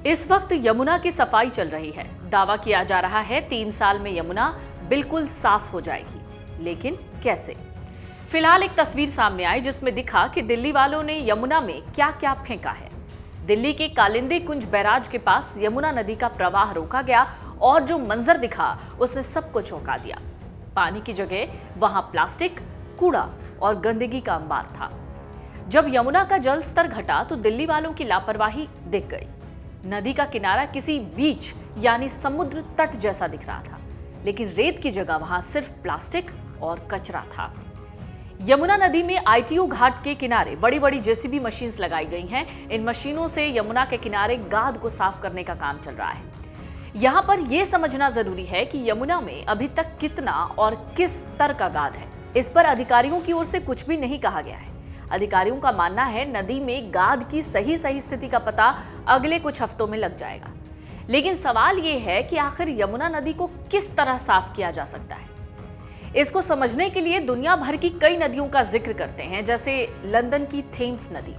इस वक्त यमुना की सफाई चल रही है। दावा किया जा रहा है 3 साल में यमुना बिल्कुल साफ हो जाएगी, लेकिन कैसे? फिलहाल एक तस्वीर सामने आई जिसमें दिखा कि दिल्ली वालों ने यमुना में क्या क्या फेंका है। दिल्ली के कालिंदी कुंज बैराज के पास यमुना नदी का प्रवाह रोका गया और जो मंजर दिखा उसने सबको चौंका दिया। पानी की जगह वहां प्लास्टिक, कूड़ा और गंदगी का अंबार था। जब यमुना का जल स्तर घटा तो दिल्ली वालों की लापरवाही दिख गई। नदी का किनारा किसी बीच यानी समुद्र तट जैसा दिख रहा था, लेकिन रेत की जगह वहां सिर्फ प्लास्टिक और कचरा था। यमुना नदी में आईटीओ घाट के किनारे बड़ी बड़ी जेसीबी मशीन्स लगाई गई हैं। इन मशीनों से यमुना के किनारे गाद को साफ करने का काम चल रहा है। यहां पर यह समझना जरूरी है कि यमुना में अभी तक कितना और किस स्तर का गाद है। इस पर अधिकारियों की ओर से कुछ भी नहीं कहा गया है। अधिकारियों का मानना है नदी में गाद की सही स्थिति का पता अगले कुछ हफ्तों में लग जाएगा। लेकिन सवाल यह है कि आखिर यमुना नदी को किस तरह साफ किया जा सकता है। इसको समझने के लिए दुनिया भर की कई नदियों का जिक्र करते हैं, जैसे लंदन की थेम्स नदी।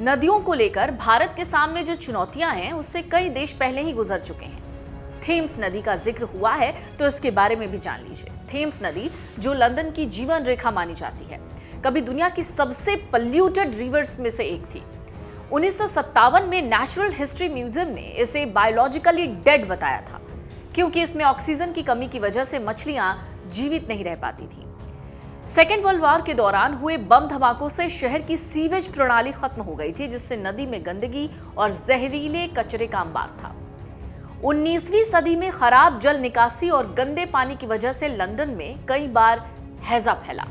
नदियों को लेकर भारत के सामने जो चुनौतियां हैं उससे कई देश पहले ही गुजर चुके हैं। थेम्स नदी का जिक्र हुआ है तो इसके बारे में भी जान लीजिए। थेम्स नदी, जो लंदन की जीवन रेखा मानी जाती है, कभी दुनिया की सबसे पॉल्यूटेड रिवर्स में से एक थी। 1957 में नेचुरल हिस्ट्री म्यूजियम ने इसे बायोलॉजिकली डेड बताया था, क्योंकि इसमें ऑक्सीजन की कमी की वजह से मछलियां जीवित नहीं रह पाती थी। सेकेंड वर्ल्ड वॉर के दौरान हुए बम धमाकों से शहर की सीवेज प्रणाली खत्म हो गई थी, जिससे नदी में गंदगी और जहरीले कचरे का अंबार था। 19वीं सदी में खराब जल निकासी और गंदे पानी की वजह से लंदन में कई बार हैजा फैला।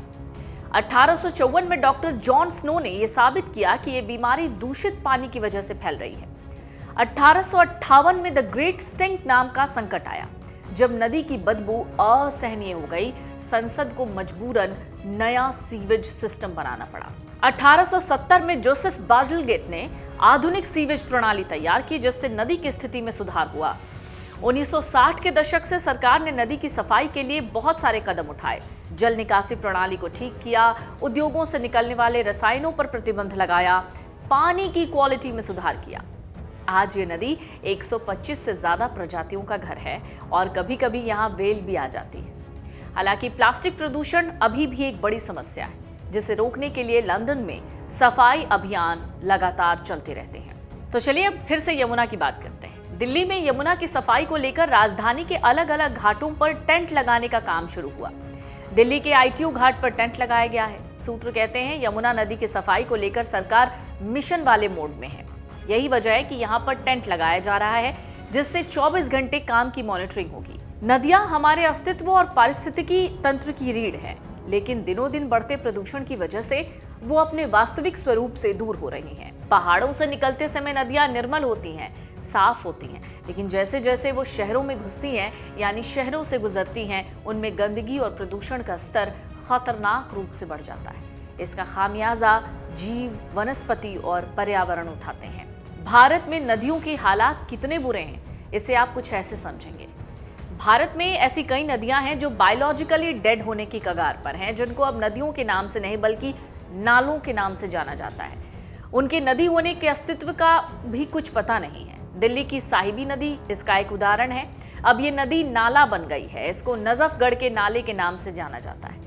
1854 में डॉक्टर जॉन स्नो ने यह साबित किया कि यह बीमारी दूषित पानी की वजह से फैल रही है। 1858 में द ग्रेट स्टिंक नाम का संकट आया, जब नदी की बदबू असहनीय हो गई। संसद को मजबूरन नया सीवेज सिस्टम बनाना पड़ा। 1870 में जोसेफ बाजलगेट ने आधुनिक सीवेज प्रणाली तैयार की, जिससे नदी की स्थिति में सुधार हुआ। 1960 के दशक से सरकार ने नदी की सफाई के लिए बहुत सारे कदम उठाए। जल निकासी प्रणाली को ठीक किया, उद्योगों से निकलने वाले रसायनों पर प्रतिबंध लगाया, पानी की क्वालिटी में सुधार किया। आज ये नदी 125 से ज्यादा प्रजातियों का घर है और कभी कभी यहाँ व्हेल भी आ जाती है। हालांकि प्लास्टिक प्रदूषण अभी भी एक बड़ी समस्या है, जिसे रोकने के लिए लंदन में सफाई अभियान लगातार चलते रहते हैं। तो चलिए अब फिर से यमुना की बात करते हैं। दिल्ली में यमुना की सफाई को लेकर राजधानी के अलग अलग घाटों पर टेंट लगाने का काम शुरू हुआ। दिल्ली के आईटीओ घाट पर टेंट लगाया गया है। सूत्र कहते हैं यमुना नदी की सफाई को लेकर सरकार मिशन वाले मोड में है। यही वजह है कि यहाँ पर टेंट लगाया जा रहा है, जिससे 24 घंटे काम की मॉनिटरिंग होगी। नदियां हमारे अस्तित्व और पारिस्थितिकी तंत्र की रीढ़ है, लेकिन दिनों दिन बढ़ते प्रदूषण की वजह से वो अपने वास्तविक स्वरूप से दूर हो रही हैं। पहाड़ों से निकलते समय नदियां निर्मल होती हैं, साफ होती हैं, लेकिन जैसे जैसे वो शहरों में घुसती हैं यानी शहरों से गुजरती हैं, उनमें गंदगी और प्रदूषण का स्तर खतरनाक रूप से बढ़ जाता है। इसका खामियाजा जीव, वनस्पति और पर्यावरण उठाते हैं। भारत में नदियों के हालात कितने बुरे हैं, इसे आप कुछ ऐसे समझेंगे। भारत में ऐसी कई नदियां हैं जो बायोलॉजिकली डेड होने की कगार पर हैं, जिनको अब नदियों के नाम से नहीं बल्कि नालों के नाम से जाना जाता है। उनके नदी होने के अस्तित्व का भी कुछ पता नहीं है। दिल्ली की साहिबी नदी इसका एक उदाहरण है। अब ये नदी नाला बन गई है। इसको नजफगढ़ के नाले के नाम से जाना जाता है।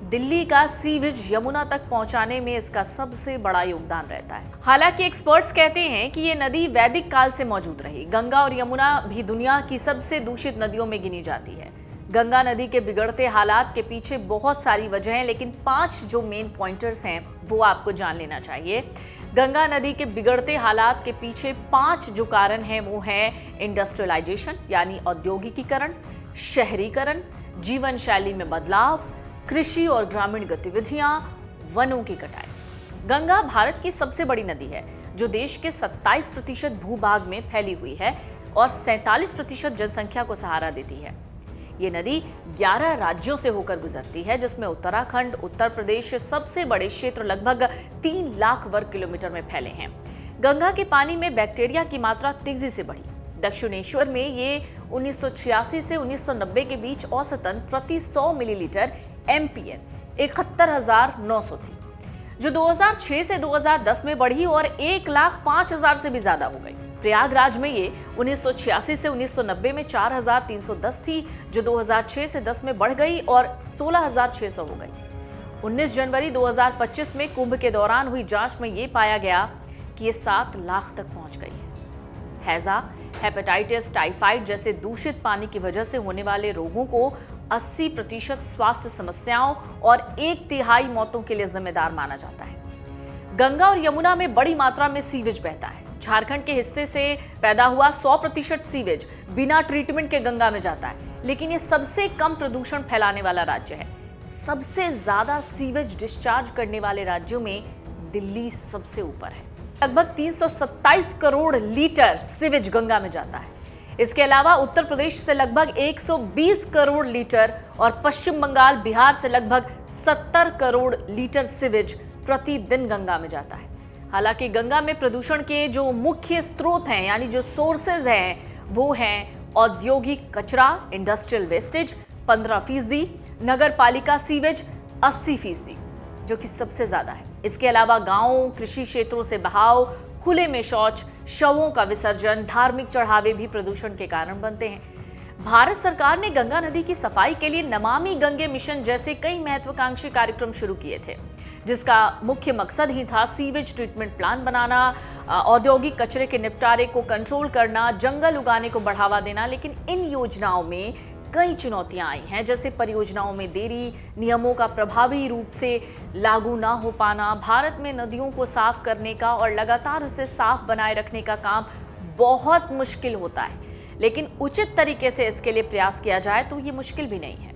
दिल्ली का सीवेज यमुना तक पहुंचाने में इसका सबसे बड़ा योगदान रहता है। हालांकि एक्सपर्ट्स कहते हैं कि ये नदी वैदिक काल से मौजूद रही। गंगा और यमुना भी दुनिया की सबसे दूषित नदियों में गिनी जाती है। गंगा नदी के बिगड़ते हालात के पीछे बहुत सारी वजह हैं, लेकिन 5 जो मेन पॉइंटर्स हैं वो आपको जान लेना चाहिए। गंगा नदी के बिगड़ते हालात के पीछे 5 जो कारण हैं वो हैं इंडस्ट्रियलाइजेशन यानी औद्योगिकीकरण, शहरीकरण, जीवन शैली में बदलाव, कृषि और ग्रामीण गतिविधियां, वनों की कटाई। गंगा भारत की सबसे बड़ी नदी है, जो देश के 27% भूभाग में फैली हुई है और 47% जनसंख्या को सहारा देती है। ये नदी 11 राज्यों से होकर गुजरती है, जिसमें उत्तराखंड, उत्तर प्रदेश सबसे बड़े क्षेत्र लगभग 3 लाख वर्ग किलोमीटर में फैले हैं। गंगा के पानी में बैक्टीरिया की मात्रा तेजी से बढ़ी। दक्षिणेश्वर में ये 1986 से 1990 के बीच औसतन प्रति 100 मिलीलीटर MPN 71,900 थी, जो 2006 से 2010 में बढ़ी और 1,05,000 से भी ज्यादा हो गई। प्रयागराज में ये 1986 से 1990 में 4,310 थी, जो 2006 से 10 में बढ़ गई और 16,600 हो गई। 19 जनवरी 2025 में कुंभ के दौरान हुई जांच में ये पाया गया कि ये 7 लाख तक पहुंच गई है। हैजा, हेपेटाइटिस, टाइफाइड जैसे दूषित पानी की वजह से होने वाले रोगों को 80% स्वास्थ्य समस्याओं और 1/3 मौतों के लिए जिम्मेदार माना जाता है। गंगा और यमुना में बड़ी मात्रा में सीवेज बहता है। झारखंड के हिस्से से पैदा हुआ 100% सीवेज बिना ट्रीटमेंट के गंगा में जाता है, लेकिन ये सबसे कम प्रदूषण फैलाने वाला राज्य है। सबसे ज्यादा सीवेज डिस्चार्ज करने वाले राज्यों में दिल्ली सबसे ऊपर है। लगभग 327 करोड़ लीटर सीवेज गंगा में जाता है। इसके अलावा उत्तर प्रदेश से लगभग 120 करोड़ लीटर और पश्चिम बंगाल, बिहार से लगभग 70 करोड़ लीटर सीवेज प्रतिदिन गंगा में जाता है। हालांकि गंगा में प्रदूषण के जो मुख्य स्रोत हैं, यानी जो सोर्सेज हैं, वो हैं औद्योगिक कचरा, इंडस्ट्रियल वेस्टेज 15%, नगर पालिका सीवेज 80%, जो कि सबसे ज्यादा है। इसके अलावा गांवों, कृषि क्षेत्रों से बहाव, खुले में शौच, शवों का विसर्जन, धार्मिक चढ़ावे भी प्रदूषण के कारण बनते हैं। भारत सरकार ने गंगा नदी की सफाई के लिए नमामि गंगे मिशन जैसे कई महत्वाकांक्षी कार्यक्रम शुरू किए थे, जिसका मुख्य मकसद ही था सीवेज ट्रीटमेंट प्लांट बनाना, औद्योगिक कचरे के निपटारे को कंट्रोल करना, जंगल उगाने को बढ़ावा देना। लेकिन इन योजनाओं में कई चुनौतियां आई हैं, जैसे परियोजनाओं में देरी, नियमों का प्रभावी रूप से लागू ना हो पाना, भारत में नदियों को साफ करने का और लगातार उसे साफ बनाए रखने का काम बहुत मुश्किल होता है। लेकिन उचित तरीके से इसके लिए प्रयास किया जाए तो ये मुश्किल भी नहीं है।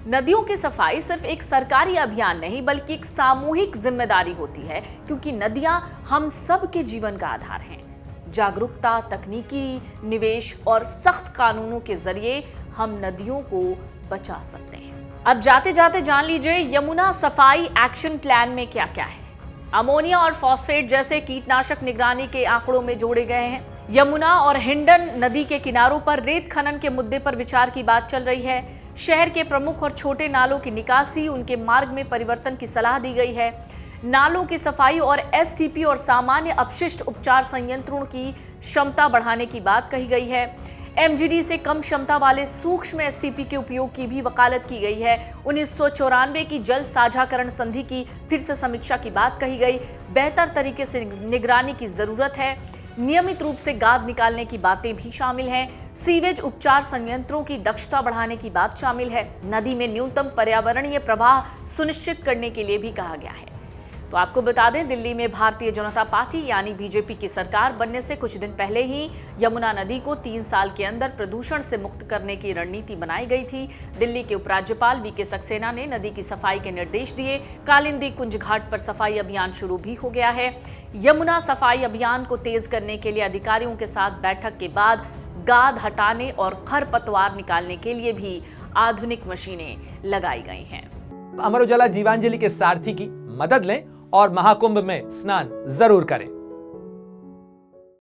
नदियों की सफाई सिर्फ एक सरकारी अभियान नहीं, बल्कि एक सामूहिक जिम्मेदारी होती है, क्योंकि नदियां हम सब के जीवन का आधार हैं। जागरूकता, तकनीकी निवेश और सख्त कानूनों के जरिए हम नदियों को बचा सकते हैं। अब जाते जाते जान लीजिए यमुना सफाई एक्शन प्लान में क्या क्या है। अमोनिया और फॉस्फेट जैसे कीटनाशक निगरानी के आंकड़ों में जोड़े गए हैं। यमुना और हिंडन नदी के किनारों पर रेत खनन के मुद्दे पर विचार की बात चल रही है। शहर के प्रमुख और छोटे नालों की निकासी, उनके मार्ग में परिवर्तन की सलाह दी गई है। नालों की सफाई और एसटीपी और सामान्य अपशिष्ट उपचार संयंत्रों की क्षमता बढ़ाने की बात कही गई है। एमजीडी से कम क्षमता वाले सूक्ष्म एसटीपी के उपयोग की भी वकालत की गई है। 1994 की जल साझाकरण संधि की फिर से समीक्षा की बात कही गई। बेहतर तरीके से निगरानी की जरूरत है। नियमित रूप से गाद निकालने की बातें भी शामिल हैं। सीवेज उपचार संयंत्रों की दक्षता बढ़ाने की बात शामिल है। नदी में न्यूनतम पर्यावरणीय प्रवाह सुनिश्चित करने के लिए भी कहा गया है। तो आपको बता दें, दिल्ली में भारतीय जनता पार्टी यानी बीजेपी की सरकार बनने से कुछ दिन पहले ही यमुना नदी को 3 साल के अंदर प्रदूषण से मुक्त करने की रणनीति बनाई गई थी। दिल्ली के उपराज्यपाल वीके सक्सेना ने नदी की सफाई के निर्देश दिए। कालिंदी कुंज घाट पर सफाई अभियान शुरू भी हो गया है। यमुना सफाई अभियान को तेज करने के लिए अधिकारियों के साथ बैठक के बाद गाद हटाने और खरपतवार निकालने के लिए भी आधुनिक मशीनें लगाई गई हैं। अमर उजाला जीवांजलि के सारथी की मदद लें और महाकुंभ में स्नान जरूर करें।